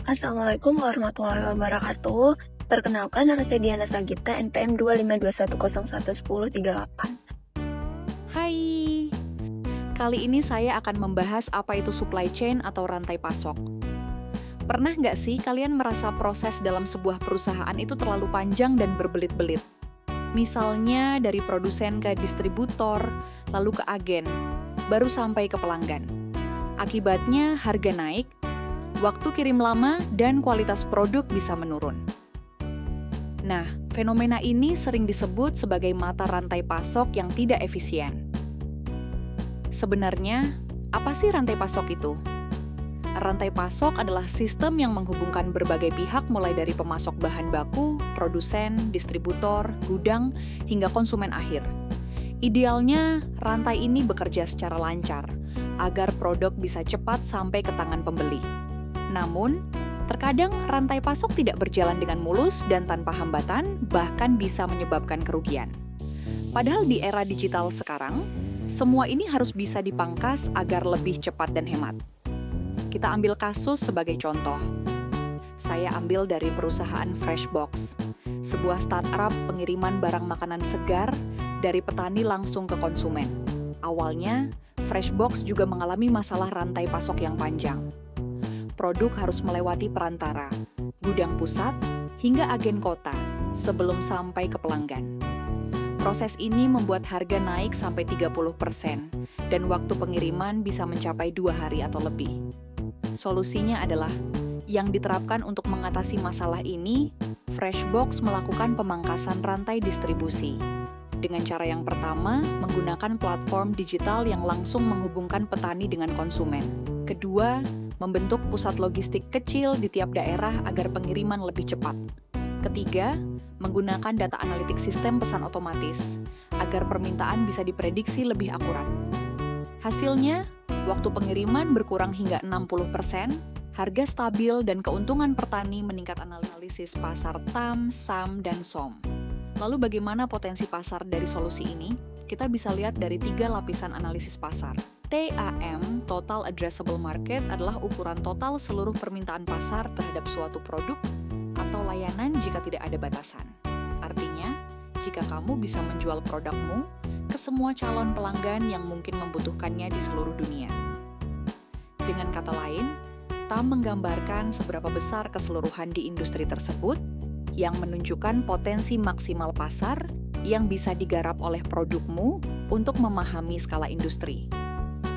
Assalamualaikum warahmatullahi wabarakatuh. Perkenalkan, nama saya Diana Sagita, NPM 25210111038. Hai, kali ini saya akan membahas apa itu supply chain atau rantai pasok. Pernah nggak sih kalian merasa proses dalam sebuah perusahaan itu terlalu panjang dan berbelit-belit? Misalnya dari produsen ke distributor, lalu ke agen, baru sampai ke pelanggan. Akibatnya harga naik, waktu kirim lama, dan kualitas produk bisa menurun. Nah, fenomena ini sering disebut sebagai mata rantai pasok yang tidak efisien. Sebenarnya, apa sih rantai pasok itu? Rantai pasok adalah sistem yang menghubungkan berbagai pihak mulai dari pemasok bahan baku, produsen, distributor, gudang, hingga konsumen akhir. Idealnya, rantai ini bekerja secara lancar, agar produk bisa cepat sampai ke tangan pembeli. Namun, terkadang rantai pasok tidak berjalan dengan mulus dan tanpa hambatan, bahkan bisa menyebabkan kerugian. Padahal di era digital sekarang, semua ini harus bisa dipangkas agar lebih cepat dan hemat. Kita ambil kasus sebagai contoh. Saya ambil dari perusahaan Freshbox, sebuah startup pengiriman barang makanan segar dari petani langsung ke konsumen. Awalnya, Freshbox juga mengalami masalah rantai pasok yang panjang. Produk harus melewati perantara, gudang pusat, hingga agen kota sebelum sampai ke pelanggan. Proses ini membuat harga naik sampai 30%, dan waktu pengiriman bisa mencapai 2 hari atau lebih. Solusinya adalah, yang diterapkan untuk mengatasi masalah ini, Freshbox melakukan pemangkasan rantai distribusi. Dengan cara yang pertama, menggunakan platform digital yang langsung menghubungkan petani dengan konsumen. Kedua, membentuk pusat logistik kecil di tiap daerah agar pengiriman lebih cepat. Ketiga, menggunakan data analitik sistem pesan otomatis, agar permintaan bisa diprediksi lebih akurat. Hasilnya, waktu pengiriman berkurang hingga 60%, harga stabil dan keuntungan petani meningkat. Analisis pasar TAM, SAM, dan SOM. Lalu bagaimana potensi pasar dari solusi ini? Kita bisa lihat dari 3 lapisan analisis pasar. TAM, Total Addressable Market, adalah ukuran total seluruh permintaan pasar terhadap suatu produk atau layanan jika tidak ada batasan. Artinya, jika kamu bisa menjual produkmu ke semua calon pelanggan yang mungkin membutuhkannya di seluruh dunia. Dengan kata lain, TAM menggambarkan seberapa besar keseluruhan di industri tersebut yang menunjukkan potensi maksimal pasar yang bisa digarap oleh produkmu untuk memahami skala industri.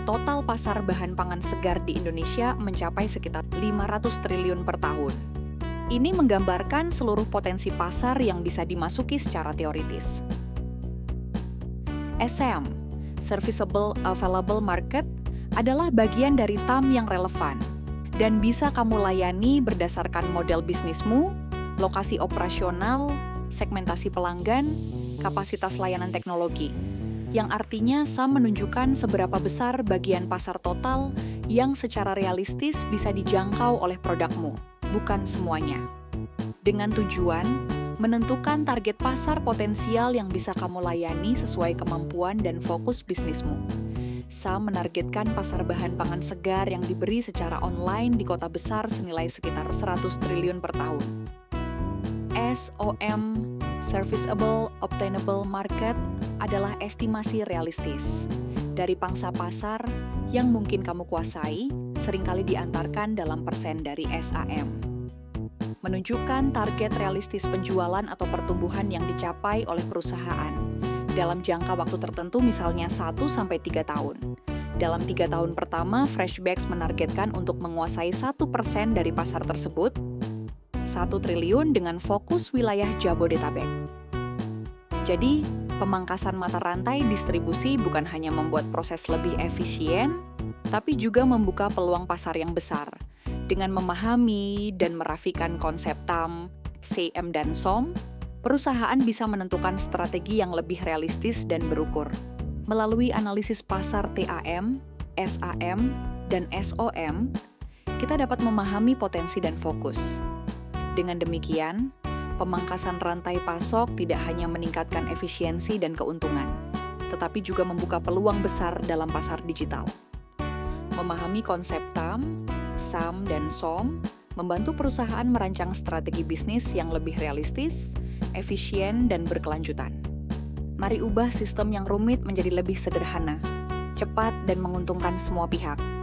Total pasar bahan pangan segar di Indonesia mencapai sekitar 500 triliun per tahun. Ini menggambarkan seluruh potensi pasar yang bisa dimasuki secara teoritis. SM, Serviceable Available Market, adalah bagian dari TAM yang relevan dan bisa kamu layani berdasarkan model bisnismu, lokasi operasional, segmentasi pelanggan, kapasitas layanan teknologi, yang artinya SAM menunjukkan seberapa besar bagian pasar total yang secara realistis bisa dijangkau oleh produkmu, bukan semuanya. Dengan tujuan menentukan target pasar potensial yang bisa kamu layani sesuai kemampuan dan fokus bisnismu. SAM menargetkan pasar bahan pangan segar yang diberi secara online di kota besar senilai sekitar 100 triliun per tahun. SOM, Serviceable Obtainable Market, adalah estimasi realistis dari pangsa pasar yang mungkin kamu kuasai, seringkali diantarkan dalam persen dari SAM. Menunjukkan target realistis penjualan atau pertumbuhan yang dicapai oleh perusahaan dalam jangka waktu tertentu, misalnya 1-3 tahun. Dalam 3 tahun pertama, Freshbox menargetkan untuk menguasai 1% dari pasar tersebut, 1 triliun dengan fokus wilayah Jabodetabek. Jadi, pemangkasan mata rantai distribusi bukan hanya membuat proses lebih efisien, tapi juga membuka peluang pasar yang besar. Dengan memahami dan merafikan konsep TAM, CM, dan SOM, perusahaan bisa menentukan strategi yang lebih realistis dan berukur. Melalui analisis pasar TAM, SAM, dan SOM, kita dapat memahami potensi dan fokus. Dengan demikian, pemangkasan rantai pasok tidak hanya meningkatkan efisiensi dan keuntungan, tetapi juga membuka peluang besar dalam pasar digital. Memahami konsep TAM, SAM, dan SOM membantu perusahaan merancang strategi bisnis yang lebih realistis, efisien, dan berkelanjutan. Mari ubah sistem yang rumit menjadi lebih sederhana, cepat, dan menguntungkan semua pihak.